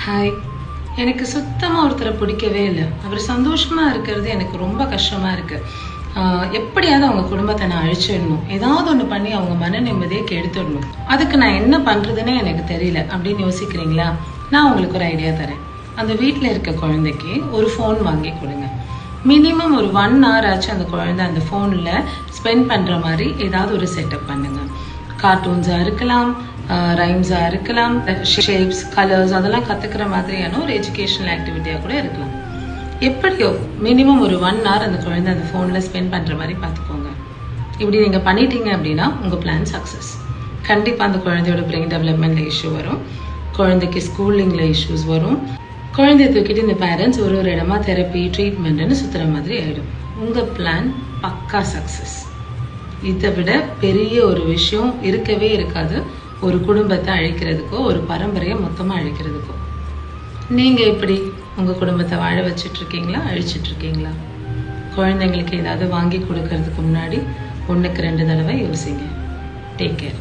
Hi. எனக்கு சுத்தமாக ஒருத்தரை பிடிக்கவே இல்லை. அவர் சந்தோஷமாக இருக்கிறது எனக்கு ரொம்ப கஷ்டமாக இருக்குது. எப்படியாவது அவங்க குடும்பத்தை நான் அழிச்சிடணும், ஏதாவது ஒன்று பண்ணி அவங்க மன நிம்மதியை கெடுத்துடணும். அதுக்கு நான் என்ன பண்ணுறதுன்னே எனக்கு தெரியல அப்படின்னு யோசிக்கிறீங்களா? நான் உங்களுக்கு ஒரு ஐடியா தரேன். அந்த வீட்டில் இருக்க குழந்தைக்கு ஒரு ஃபோன் வாங்கி கொடுங்க. மினிமம் ஒரு 1 hour ஆச்சு அந்த குழந்தை அந்த ஃபோனில் ஸ்பெண்ட் பண்ணுற மாதிரி ஏதாவது ஒரு செட்டப் பண்ணுங்கள். கார்ட்டூன்ஸாக இருக்கலாம், ரைம்ஸாக இருக்கலாம், ஷேப்ஸ், கலர்ஸ் அதெல்லாம் கற்றுக்கிற மாதிரியான ஒரு எஜுகேஷனல் ஆக்டிவிட்டியாக கூட இருக்கலாம். எப்படியோ மினிமம் ஒரு 1 hour அந்த குழந்தை அந்த ஃபோனில் ஸ்பெண்ட் பண்ணுற மாதிரி பார்த்துக்கோங்க. இப்படி நீங்கள் பண்ணிட்டீங்க அப்படின்னா உங்கள் பிளான் சக்ஸஸ். கண்டிப்பாக அந்த குழந்தையோட பிரெயின் டெவலப்மெண்ட்டில் இஷ்யூ வரும், குழந்தைக்கு ஸ்கூலிங்கில் இஷ்யூஸ் வரும், குழந்தைய தூக்கிட்டு இந்த பேரண்ட்ஸ் ஒரு இடமா தெரப்பி ட்ரீட்மெண்ட்டுன்னு சுற்றுற மாதிரி ஆகிடும். உங்கள் பிளான் பக்கா சக்ஸஸ். இதை விட பெரிய ஒரு விஷயம் இருக்கவே இருக்காது ஒரு குடும்பத்தை அழிக்கிறதுக்கோ ஒரு பரம்பரையை மொத்தமாக அழிக்கிறதுக்கோ. நீங்கள் எப்படி உங்கள் குடும்பத்தை வாழ வச்சிட்ருக்கீங்களா, அழிச்சிட்ருக்கீங்களா? குழந்தைங்களுக்கு ஏதாவது வாங்கி கொடுக்கறதுக்கு முன்னாடி 1க்கு 2 தடவை யோசிங்க. Take care.